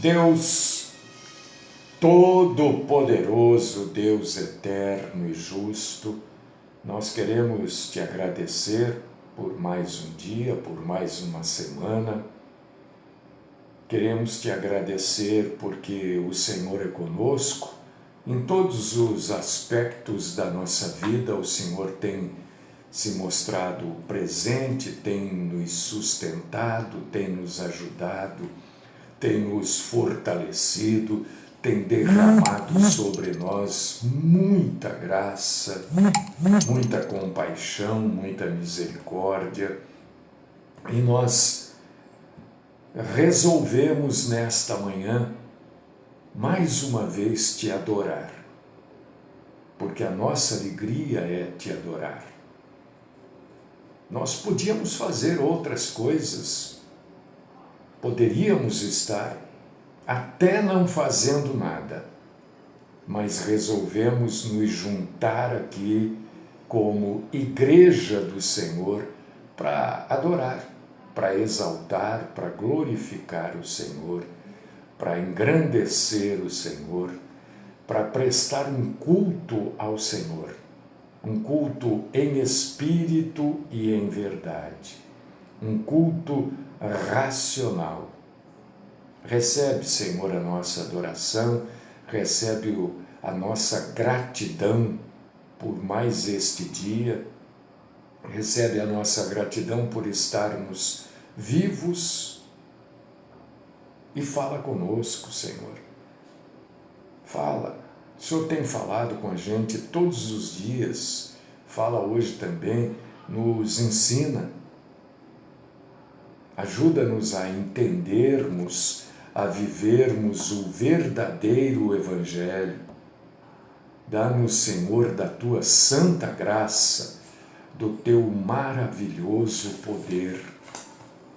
Deus Todo-Poderoso, Deus eterno e justo, nós queremos te agradecer por mais um dia, por mais uma semana. Queremos te agradecer porque o Senhor é conosco. Em todos os aspectos da nossa vida, o Senhor tem se mostrado presente, tem nos sustentado, tem nos ajudado, tem nos fortalecido, tem derramado sobre nós muita graça, muita compaixão, muita misericórdia. E nós resolvemos nesta manhã, mais uma vez, te adorar, porque a nossa alegria é te adorar. Nós podíamos fazer outras coisas, poderíamos estar até não fazendo nada, mas resolvemos nos juntar aqui como igreja do Senhor para adorar, para exaltar, para glorificar o Senhor, para engrandecer o Senhor, para prestar um culto ao Senhor, um culto em espírito e em verdade, um culto racional. Recebe, Senhor, a nossa adoração, recebe a nossa gratidão por mais este dia, recebe a nossa gratidão por estarmos vivos e fala conosco, Senhor. Fala. O Senhor tem falado com a gente todos os dias, fala hoje também, nos ensina. Ajuda-nos a entendermos, a vivermos o verdadeiro Evangelho. Dá-nos, Senhor, da Tua santa graça, do Teu maravilhoso poder,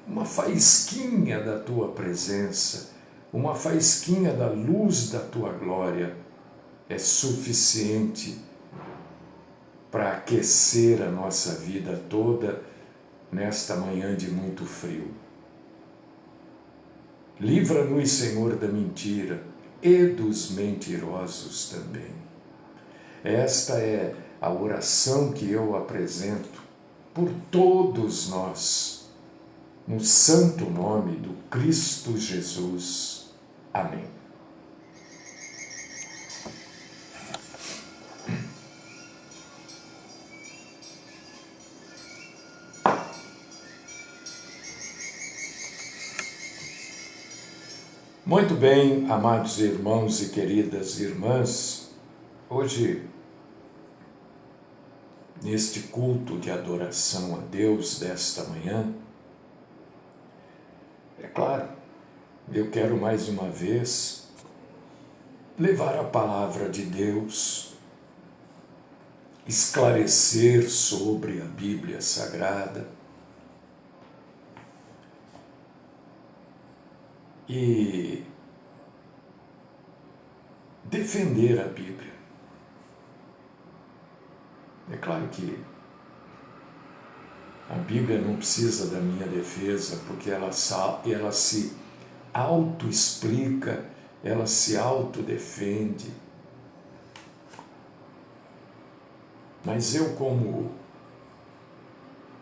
uma faísquinha da Tua presença, uma faísquinha da luz da Tua glória é suficiente para aquecer a nossa vida toda nesta manhã de muito frio. Livra-nos, Senhor, da mentira e dos mentirosos também. Esta é a oração que eu apresento por todos nós, no santo nome do Cristo Jesus. Amém. Muito bem, amados irmãos e queridas irmãs, hoje, neste culto de adoração a Deus desta manhã, é claro, eu quero mais uma vez levar a palavra de Deus, esclarecer sobre a Bíblia Sagrada e defender a Bíblia. É claro que a Bíblia não precisa da minha defesa, porque ela se auto-explica, ela se autodefende. Mas eu, como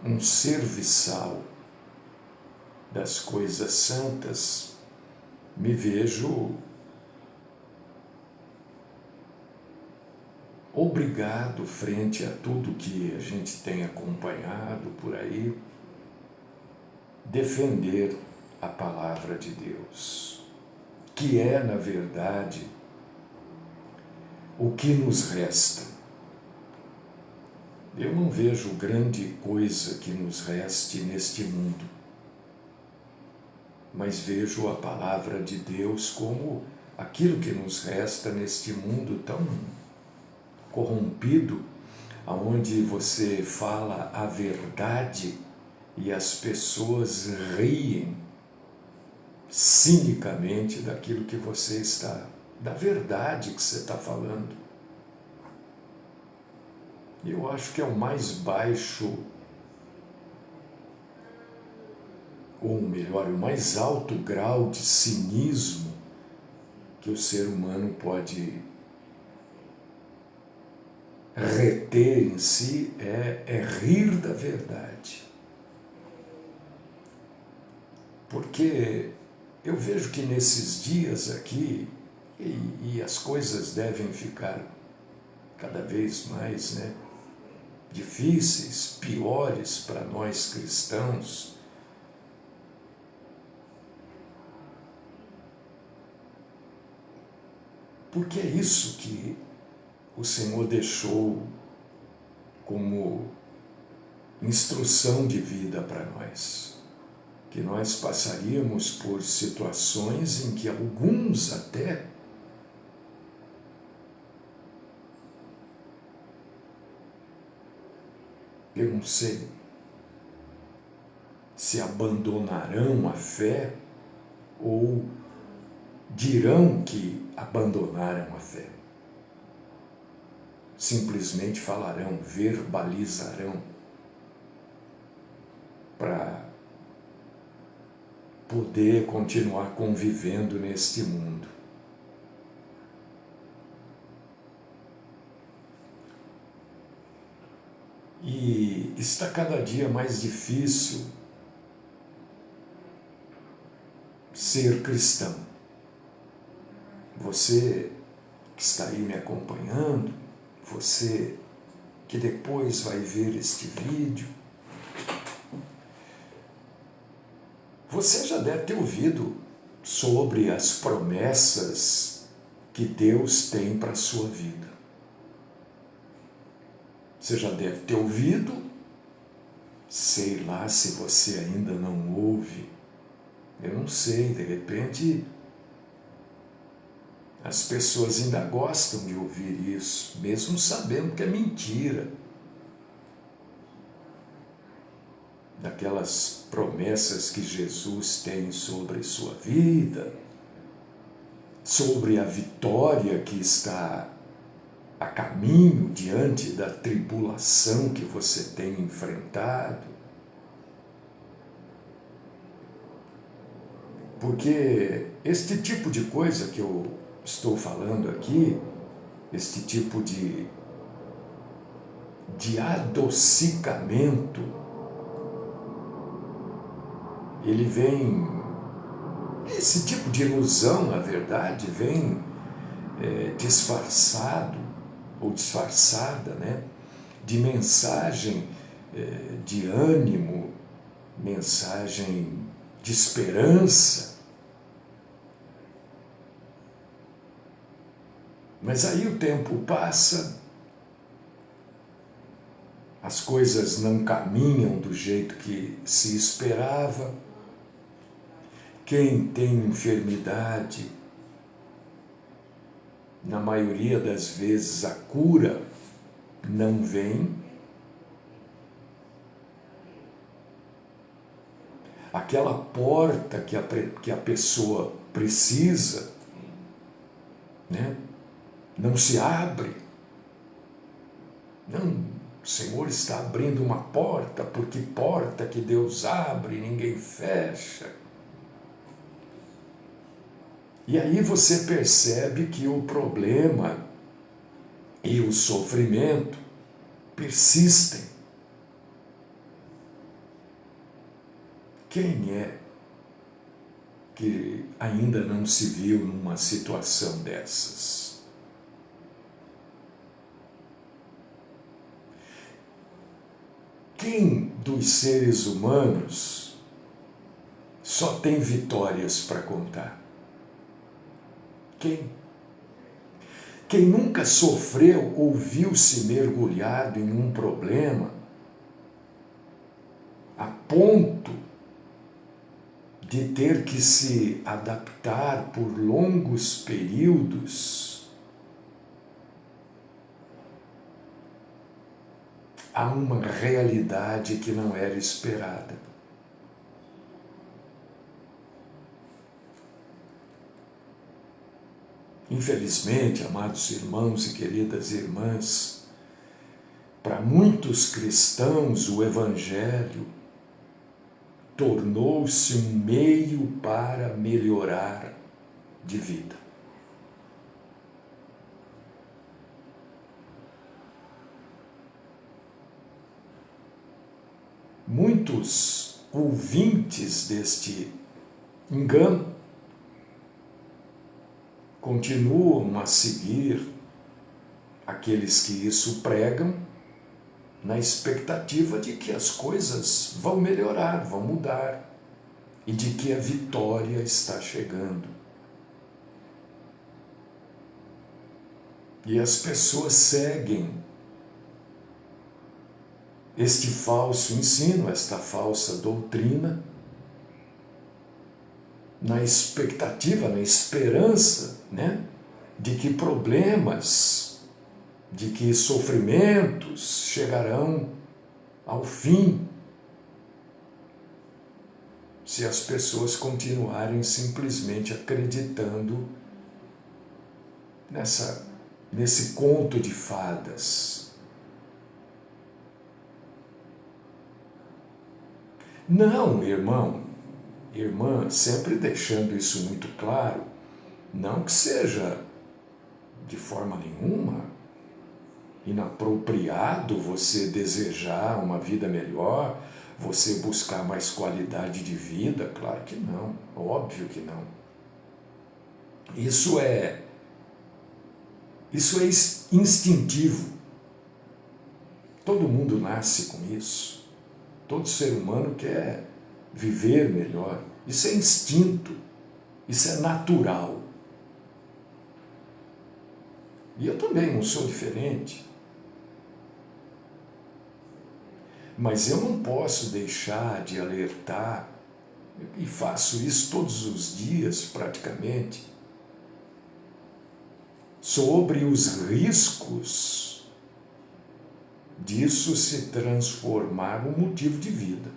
um serviçal das coisas santas, me vejo obrigado, frente a tudo que a gente tem acompanhado por aí, defender a palavra de Deus, que é, na verdade, o que nos resta. Eu não vejo grande coisa que nos reste neste mundo, mas vejo a palavra de Deus como aquilo que nos resta neste mundo tão corrompido, aonde você fala a verdade e as pessoas riem cinicamente daquilo que você está, da verdade que você está falando. Eu acho que é o mais baixo, ou melhor, o mais alto grau de cinismo que o ser humano pode reter em si é rir da verdade. Porque eu vejo que nesses dias aqui, e as coisas devem ficar cada vez mais, difíceis, piores para nós cristãos, porque é isso que o Senhor deixou como instrução de vida para nós, que nós passaríamos por situações em que alguns até eu não sei se abandonarão a fé ou dirão que abandonaram a fé. Simplesmente falarão, verbalizarão para poder continuar convivendo neste mundo. E está cada dia mais difícil ser cristão. Você que está aí me acompanhando, você que depois vai ver este vídeo, você já deve ter ouvido sobre as promessas que Deus tem para a sua vida. Você já deve ter ouvido, sei lá se você ainda não ouve, eu não sei, de repente as pessoas ainda gostam de ouvir isso, mesmo sabendo que é mentira. Daquelas promessas que Jesus tem sobre sua vida, sobre a vitória que está a caminho diante da tribulação que você tem enfrentado. Porque este tipo de coisa que eu estou falando aqui, este tipo de adocicamento, ele vem, esse tipo de ilusão, na verdade, vem disfarçado ou disfarçada, de mensagem de ânimo, mensagem de esperança. Mas aí o tempo passa, as coisas não caminham do jeito que se esperava. Quem tem enfermidade, na maioria das vezes a cura não vem. Aquela porta que a pessoa precisa, não se abre. Não, o Senhor está abrindo uma porta, porque porta que Deus abre, ninguém fecha. E aí você percebe que o problema e o sofrimento persistem. Quem é que ainda não se viu numa situação dessas? Quem dos seres humanos só tem vitórias para contar? Quem? Quem nunca sofreu ou viu-se mergulhado em um problema a ponto de ter que se adaptar por longos períodos a uma realidade que não era esperada. Infelizmente, amados irmãos e queridas irmãs, para muitos cristãos o Evangelho tornou-se um meio para melhorar de vida. muitos ouvintes deste engano continuam a seguir aqueles que isso pregam, na expectativa de que as coisas vão melhorar, vão mudar, e de que a vitória está chegando. E as pessoas seguem este falso ensino, esta falsa doutrina, na expectativa, na esperança, né, de que problemas, de que sofrimentos chegarão ao fim, se as pessoas continuarem simplesmente acreditando nesse conto de fadas. Não, irmão, irmã, sempre deixando isso muito claro, não que seja de forma nenhuma inapropriado você desejar uma vida melhor, você buscar mais qualidade de vida, claro que não, óbvio que não. Isso é instintivo. Todo mundo nasce com isso. Todo ser humano quer viver melhor. Isso é instinto. Isso é natural. E eu também não sou diferente. Mas eu não posso deixar de alertar, e faço isso todos os dias praticamente, sobre os riscos disso se transformar num motivo de vida.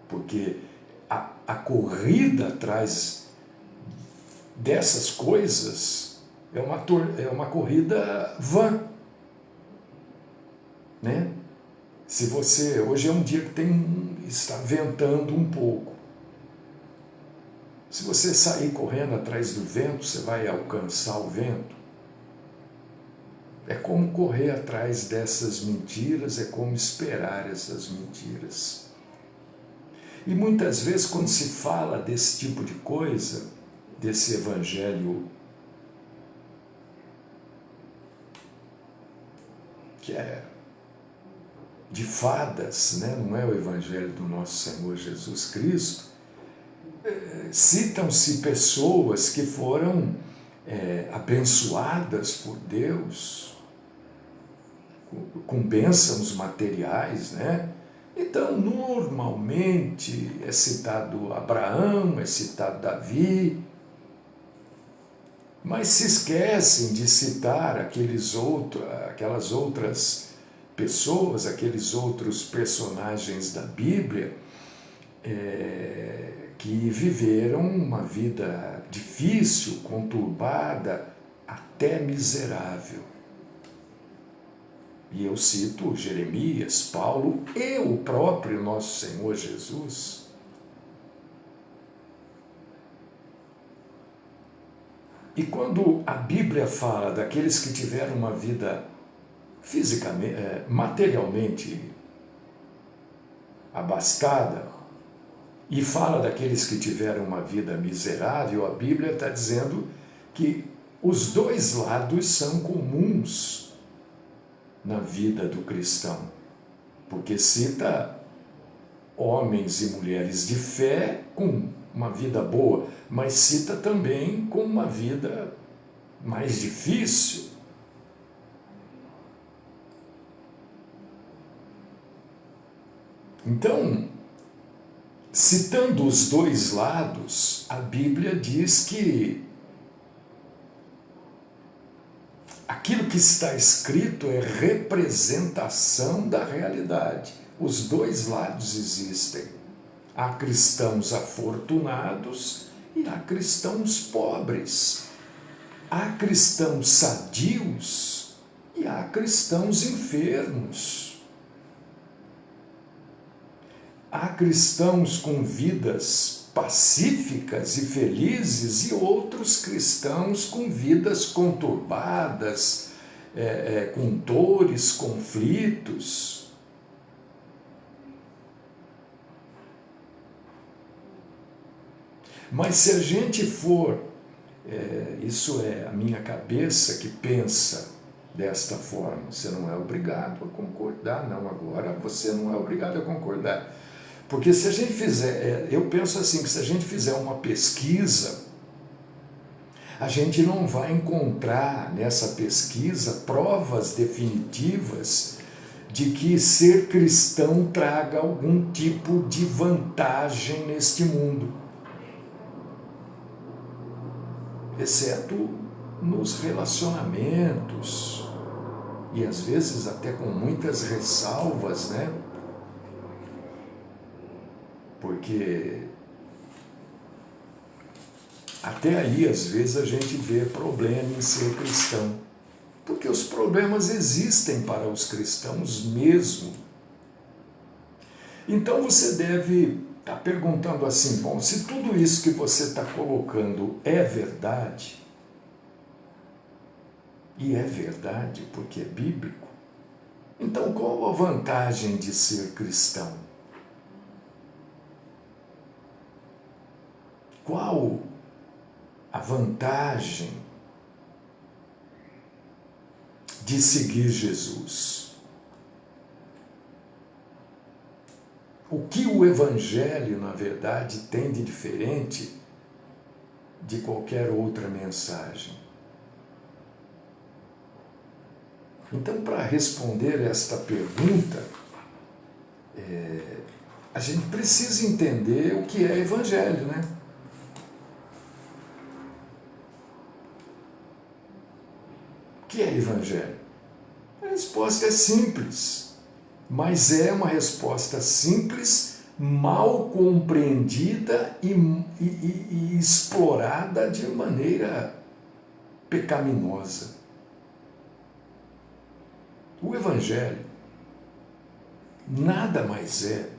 Porque a corrida atrás dessas coisas é uma corrida vã, né? Se você, hoje é um dia que está ventando um pouco. Se você sair correndo atrás do vento, você vai alcançar o vento. É como correr atrás dessas mentiras, é como esperar essas mentiras. E muitas vezes, quando se fala desse tipo de coisa, desse evangelho que é de fadas, né? Não é o evangelho do nosso Senhor Jesus Cristo, citam-se pessoas que foram abençoadas por Deus, com bênçãos materiais, né? Então, normalmente é citado Abraão, é citado Davi, mas se esquecem de citar aquelas outras pessoas, aqueles outros personagens da Bíblia que viveram uma vida difícil, conturbada, até miserável. E eu cito Jeremias, Paulo e o próprio nosso Senhor Jesus. E quando a Bíblia fala daqueles que tiveram uma vida fisicamente, materialmente abastada, e fala daqueles que tiveram uma vida miserável, a Bíblia está dizendo que os dois lados são comuns na vida do cristão, porque cita homens e mulheres de fé com uma vida boa, mas cita também com uma vida mais difícil. Então, citando os dois lados, a Bíblia diz que aquilo que está escrito é representação da realidade. Os dois lados existem. Há cristãos afortunados e há cristãos pobres. Há cristãos sadios e há cristãos enfermos. Há cristãos com vidas pacíficas e felizes e outros cristãos com vidas conturbadas, com dores, conflitos. Mas se a gente for, isso é a minha cabeça que pensa desta forma, você não é obrigado a concordar, não, agora você não é obrigado a concordar. Porque se a gente fizer, eu penso assim, que se a gente fizer uma pesquisa, a gente não vai encontrar nessa pesquisa provas definitivas de que ser cristão traga algum tipo de vantagem neste mundo, exceto nos relacionamentos, e às vezes até com muitas ressalvas, né? Porque até aí, às vezes, a gente vê problema em ser cristão. Porque os problemas existem para os cristãos mesmo. Então você deve estar perguntando assim, bom, se tudo isso que você está colocando é verdade, e é verdade porque é bíblico, então qual a vantagem de ser cristão? Qual a vantagem de seguir Jesus? O que o Evangelho, na verdade, tem de diferente de qualquer outra mensagem? Então, para responder esta pergunta, a gente precisa entender o que é Evangelho, né? O que é Evangelho? A resposta é simples, mas é uma resposta simples, mal compreendida e explorada de maneira pecaminosa. O Evangelho nada mais é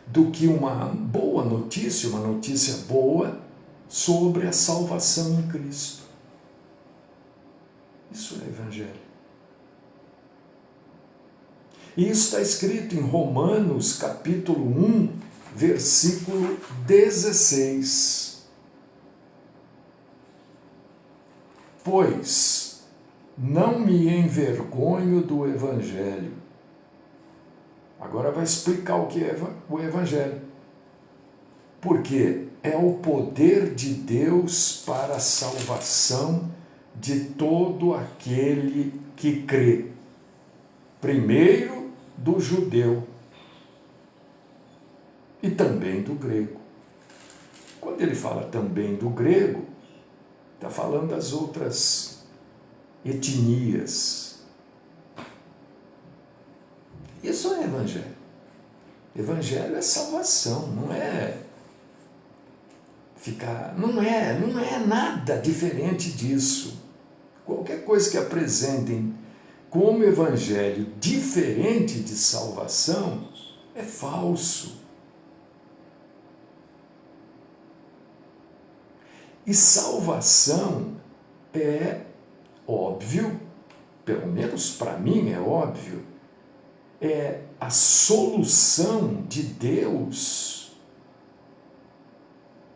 do que uma boa notícia, uma notícia boa sobre a salvação em Cristo. Isso é Evangelho. E isso está escrito em Romanos capítulo 1, versículo 16. Pois não me envergonho do Evangelho. Agora vai explicar o que é o Evangelho. Porque é o poder de Deus para a salvação de todo aquele que crê. Primeiro do judeu e também do grego. Quando ele fala também do grego, está falando das outras etnias. Isso é Evangelho. Evangelho é salvação, não é não é nada diferente disso. Qualquer coisa que apresentem como evangelho diferente de salvação é falso. E salvação é óbvio, pelo menos para mim é óbvio, é a solução de Deus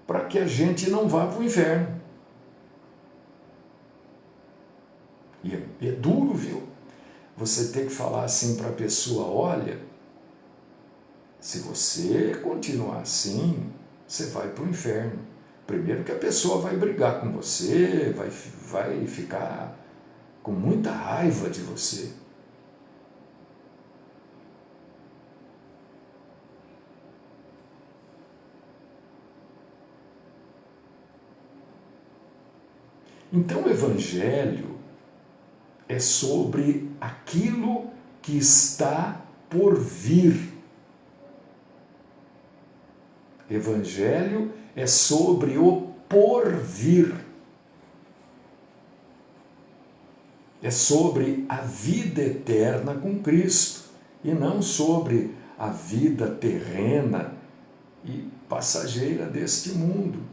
para que a gente não vá para o inferno. E é duro, viu? Você tem que falar assim para a pessoa, olha, se você continuar assim, você vai para o inferno. Primeiro que a pessoa vai brigar com você, vai ficar com muita raiva de você. Então o Evangelho é sobre aquilo que está por vir. Evangelho é sobre o porvir. É sobre a vida eterna com Cristo e não sobre a vida terrena e passageira deste mundo.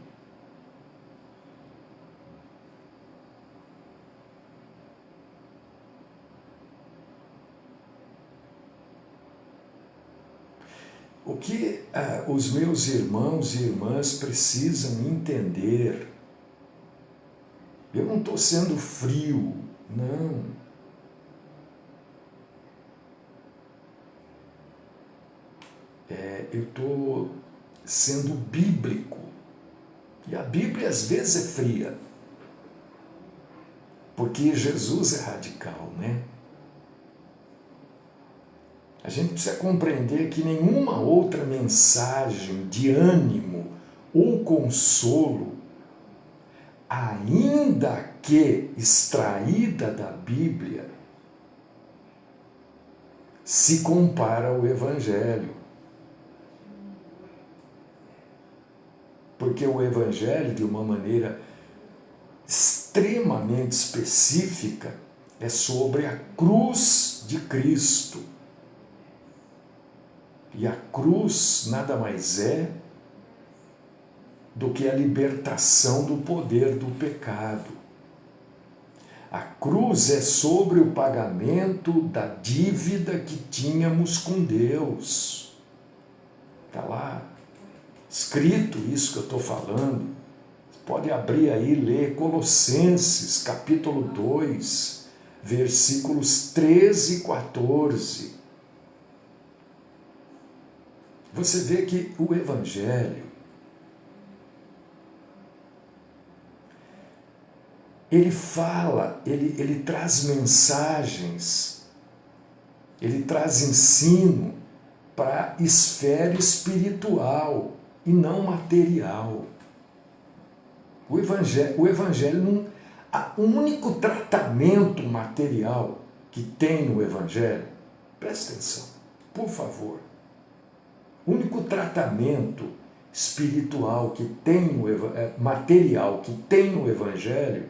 que os meus irmãos e irmãs precisam entender. Eu não estou sendo frio, não. Eu estou sendo bíblico. E a Bíblia às vezes é fria. Porque Jesus é radical, né? A gente precisa compreender que nenhuma outra mensagem de ânimo ou consolo, ainda que extraída da Bíblia, se compara ao Evangelho. Porque o Evangelho, de uma maneira extremamente específica, é sobre a cruz de Cristo. E a cruz nada mais é do que a libertação do poder do pecado. A cruz é sobre o pagamento da dívida que tínhamos com Deus. Está lá escrito isso que eu estou falando. Você pode abrir aí e ler Colossenses, capítulo 2, versículos 13 e 14. Você vê que o Evangelho, ele fala, ele traz mensagens, ele traz ensino para a esfera espiritual e não material. O Evangelho não, o único tratamento material que tem no Evangelho, presta atenção, por favor, o único tratamento espiritual que tem material que tem no Evangelho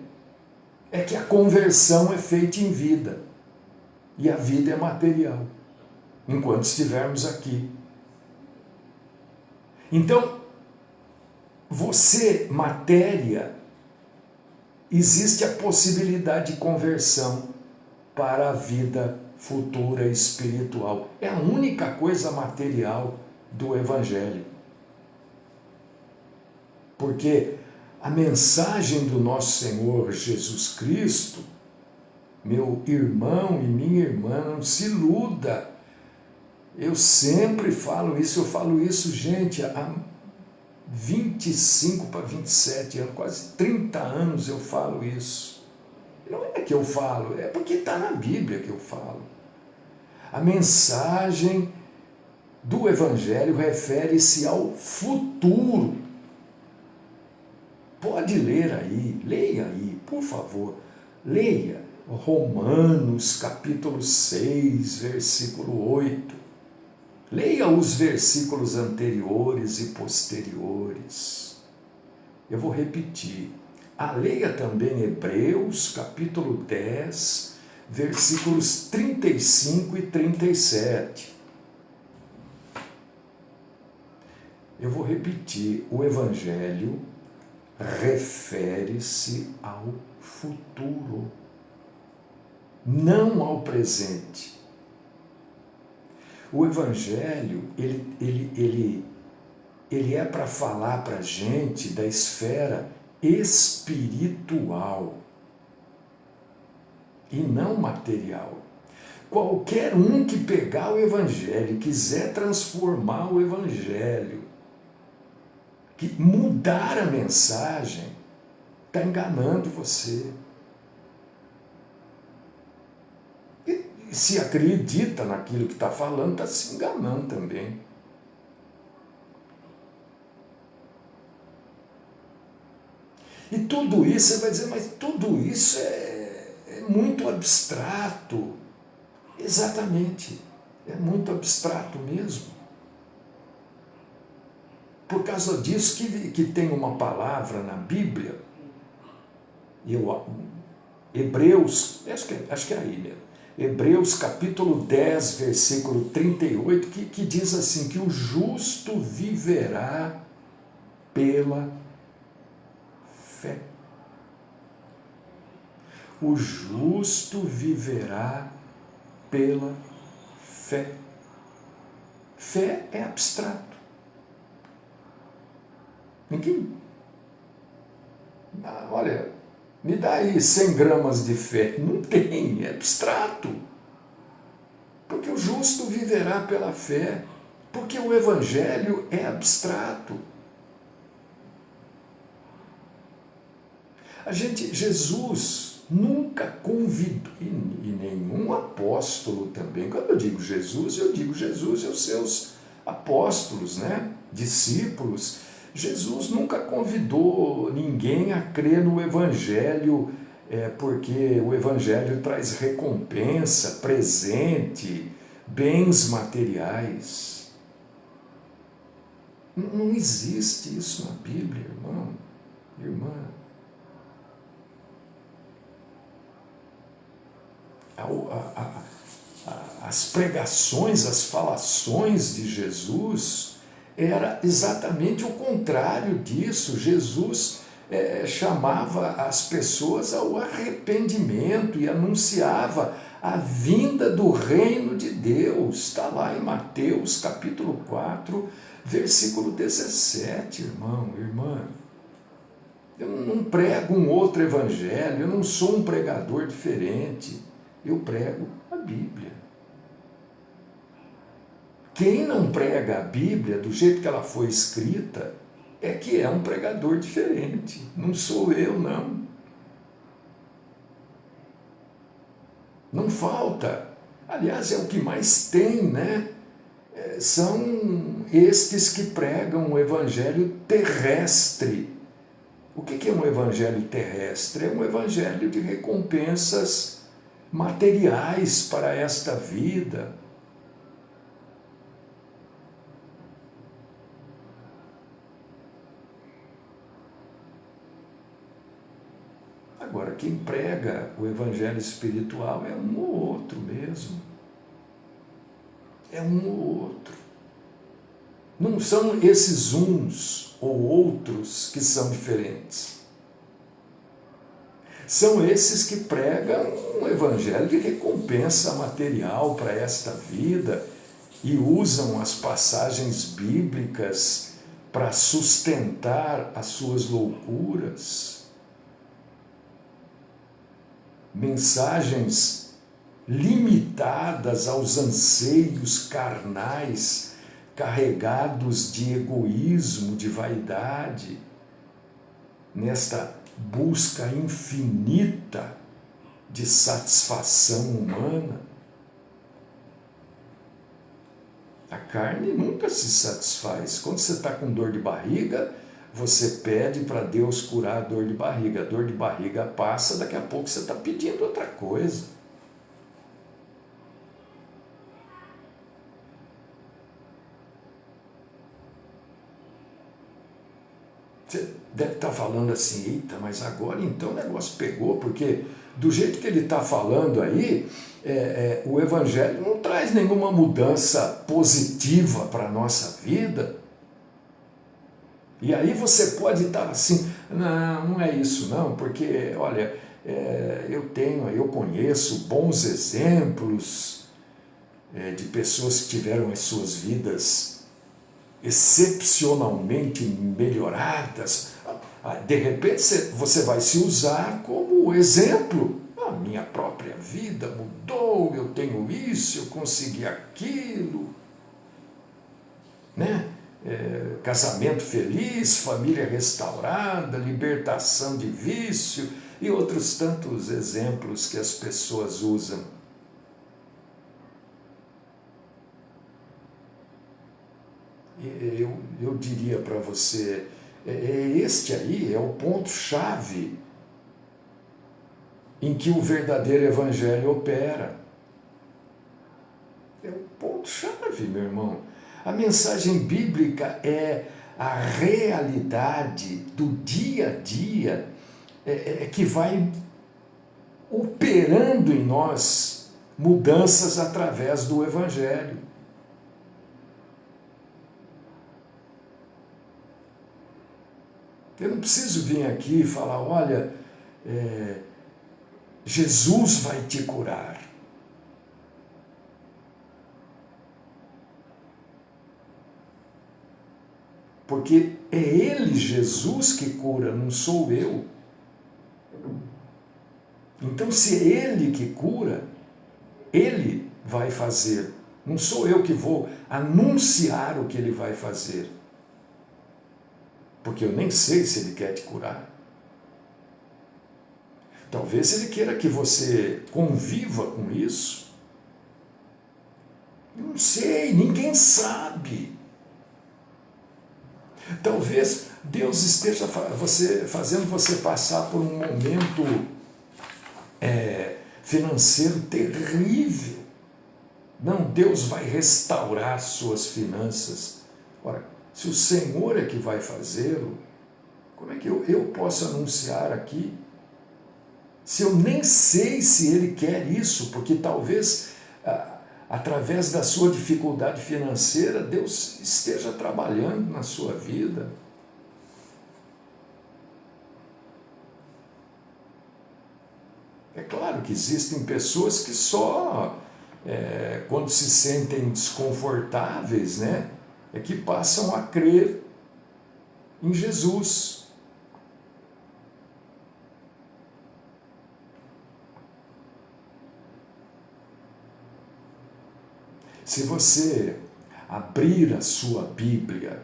é que a conversão é feita em vida. E a vida é material, enquanto estivermos aqui. Então, você, matéria, existe a possibilidade de conversão para a vida futura espiritual. É a única coisa material do Evangelho. Porque a mensagem do nosso Senhor Jesus Cristo, meu irmão e minha irmã, não se iluda. Eu sempre falo isso, gente, há 25 para 27 anos, quase 30 anos eu falo isso. Não é que eu falo, é porque está na Bíblia que eu falo. A mensagem do Evangelho refere-se ao futuro. Pode ler aí, leia aí, por favor, leia Romanos capítulo 6, versículo 8. Leia os versículos anteriores e posteriores. Eu vou repetir. Leia também Hebreus capítulo 10, versículos 35 e 37. Eu vou repetir. O Evangelho refere-se ao futuro, não ao presente. O Evangelho, ele é para falar para a gente da esfera espiritual e não material. Qualquer um que pegar o Evangelho, quiser transformar o Evangelho, que mudar a mensagem, está enganando você. E se acredita naquilo que está falando, está se enganando também. E tudo isso, você vai dizer, mas tudo isso é muito abstrato. Exatamente, é muito abstrato mesmo. Por causa disso que tem uma palavra na Bíblia, Hebreus, acho que é aí mesmo, Hebreus capítulo 10, versículo 38, que diz assim, que o justo viverá pela fé. O justo viverá pela fé. Fé é abstrato. Ninguém... olha, me dá aí 100 gramas de fé. Não tem, é abstrato. Porque o justo viverá pela fé. Porque o Evangelho é abstrato. Jesus nunca convidou, e nenhum apóstolo também. Quando eu digo Jesus e os seus apóstolos, né? Discípulos. Jesus nunca convidou ninguém a crer no Evangelho, porque o Evangelho traz recompensa, presente, bens materiais. Não existe isso na Bíblia, irmão, irmã. As pregações, as falações de Jesus era exatamente o contrário disso. Jesus chamava as pessoas ao arrependimento e anunciava a vinda do reino de Deus. Está lá em Mateus capítulo 4, versículo 17, irmão, irmã. Eu não prego um outro evangelho, eu não sou um pregador diferente. Eu prego a Bíblia. Quem não prega a Bíblia do jeito que ela foi escrita é que é um pregador diferente. Não sou eu, não. Não falta. Aliás, é o que mais tem, né? São estes que pregam o evangelho terrestre. O que é um evangelho terrestre? É um evangelho de recompensas materiais para esta vida. Agora, quem prega o evangelho espiritual é um ou outro mesmo. É um ou outro. Não são esses uns ou outros que são diferentes. São esses que pregam um evangelho de recompensa material para esta vida e usam as passagens bíblicas para sustentar as suas loucuras. Mensagens limitadas aos anseios carnais, carregados de egoísmo, de vaidade, nesta busca infinita de satisfação humana. A carne nunca se satisfaz. Quando você está com dor de barriga, você pede para Deus curar a dor de barriga. A dor de barriga passa, daqui a pouco você está pedindo outra coisa. Você deve estar falando assim, eita, mas agora então o negócio pegou, porque do jeito que ele está falando aí, o Evangelho não traz nenhuma mudança positiva para a nossa vida. E aí você pode estar assim, não é isso não, porque, olha, eu conheço bons exemplos de pessoas que tiveram as suas vidas excepcionalmente melhoradas. De repente você vai se usar como exemplo. A minha própria vida mudou, eu tenho isso, eu consegui aquilo, né? Casamento feliz, família restaurada, libertação de vício e outros tantos exemplos que as pessoas usam. Eu diria para você, este aí é o ponto-chave em que o verdadeiro evangelho opera. É o ponto-chave, meu irmão. A mensagem bíblica é a realidade do dia a dia que vai operando em nós mudanças através do Evangelho. Eu não preciso vir aqui e falar, olha, Jesus vai te curar. porque é Ele, Jesus, que cura, não sou eu. Então, se é Ele que cura, Ele vai fazer. Não sou eu que vou anunciar o que Ele vai fazer. Porque eu nem sei se Ele quer te curar. Talvez Ele queira que você conviva com isso. Não sei, ninguém sabe. Talvez Deus esteja fazendo você passar por um momento financeiro terrível. Não, Deus vai restaurar suas finanças. Ora, se o Senhor é que vai fazê-lo, como é que eu posso anunciar aqui? Se eu nem sei se Ele quer isso, porque talvez através da sua dificuldade financeira, Deus esteja trabalhando na sua vida. É claro que existem pessoas que só, quando se sentem desconfortáveis, né, é que passam a crer em Jesus. Se você abrir a sua Bíblia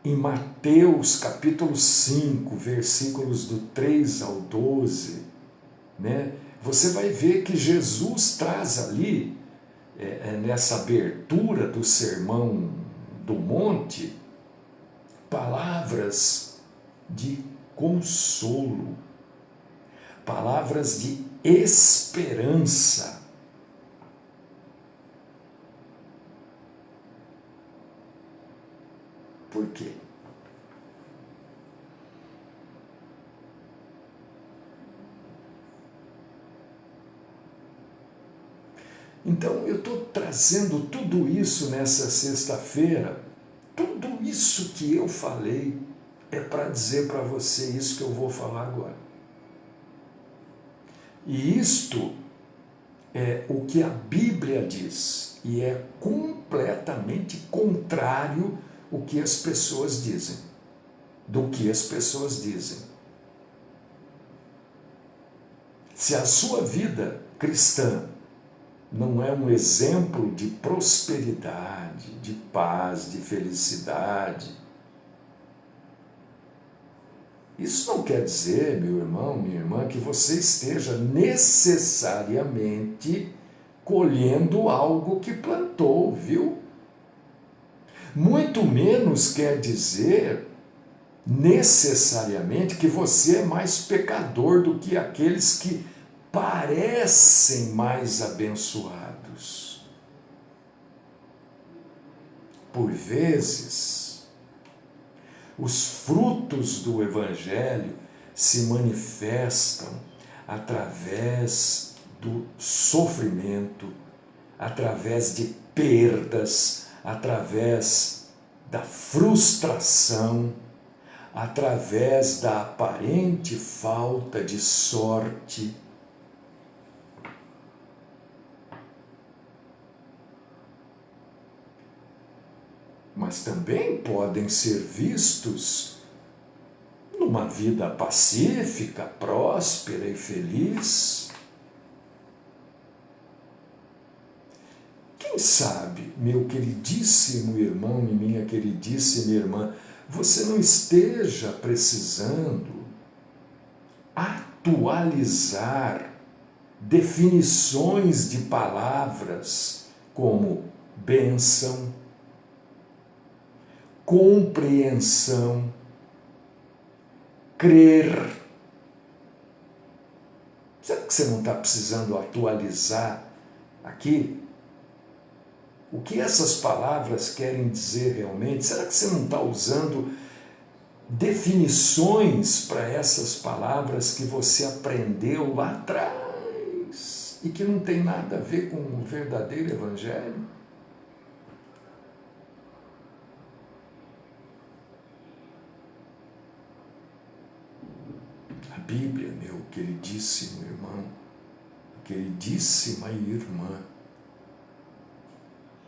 em Mateus capítulo 5, versículos do 3 ao 12, né, você vai ver que Jesus traz ali, nessa abertura do Sermão do Monte, palavras de consolo, palavras de esperança. Por quê? Então, eu estou trazendo tudo isso nessa sexta-feira, tudo isso que eu falei é para dizer para você isso que eu vou falar agora. E isto é o que a Bíblia diz, e é completamente contrário ao que as pessoas dizem, do que as pessoas dizem. Se a sua vida cristã não é um exemplo de prosperidade, de paz, de felicidade, isso não quer dizer, meu irmão, minha irmã, que você esteja necessariamente colhendo algo que plantou, viu? Muito menos quer dizer necessariamente que você é mais pecador do que aqueles que parecem mais abençoados. Por vezes, os frutos do Evangelho se manifestam através do sofrimento, através de perdas, através da frustração, através da aparente falta de sorte. Mas também podem ser vistos numa vida pacífica, próspera e feliz. Quem sabe, meu queridíssimo irmão e minha queridíssima irmã, você não esteja precisando atualizar definições de palavras como bênção, compreensão, crer. Será que você não está precisando atualizar aqui? O que essas palavras querem dizer realmente? Será que você não está usando definições para essas palavras que você aprendeu lá atrás e que não tem nada a ver com o verdadeiro Evangelho? A Bíblia, meu queridíssimo irmão, queridíssima irmã,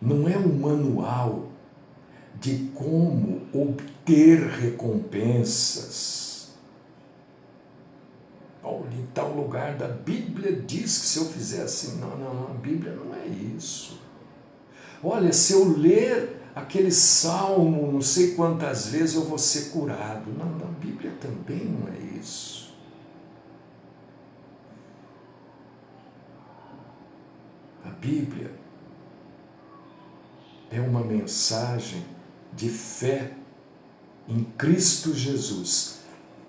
não é um manual de como obter recompensas. Olha, em tal lugar da Bíblia diz que se eu fizer assim, não, a Bíblia não é isso. Olha, se eu ler aquele salmo não sei quantas vezes eu vou ser curado. Não, a Bíblia também não é isso. A Bíblia é uma mensagem de fé em Cristo Jesus,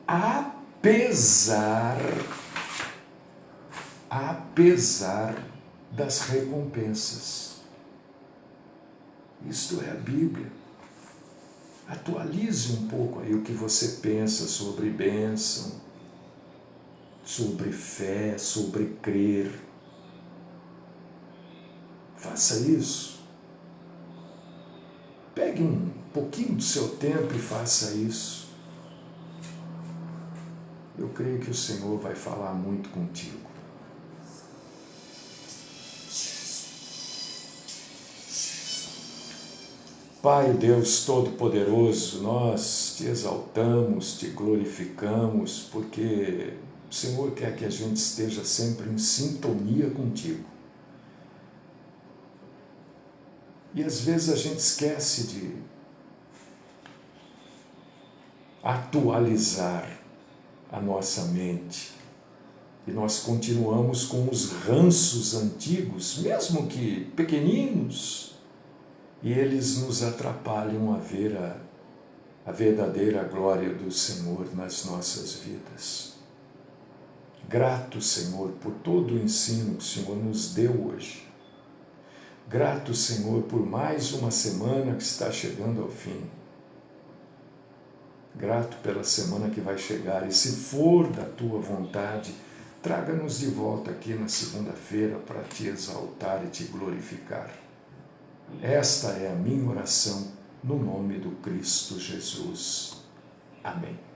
apesar das recompensas. Isto é a Bíblia. Atualize um pouco aí o que você pensa sobre bênção, sobre fé, sobre crer. Faça isso. Pegue um pouquinho do seu tempo e faça isso. Eu creio que o Senhor vai falar muito contigo. Pai Deus Todo-Poderoso, nós te exaltamos, te glorificamos, porque o Senhor quer que a gente esteja sempre em sintonia contigo. E às vezes a gente esquece de atualizar a nossa mente. E nós continuamos com os ranços antigos, mesmo que pequeninos, e eles nos atrapalham a ver a verdadeira glória do Senhor nas nossas vidas. Grato, Senhor, por todo o ensino que o Senhor nos deu hoje. Grato, Senhor, por mais uma semana que está chegando ao fim. Grato pela semana que vai chegar. E se for da tua vontade, traga-nos de volta aqui na segunda-feira para te exaltar e te glorificar. Esta é a minha oração no nome do Cristo Jesus. Amém.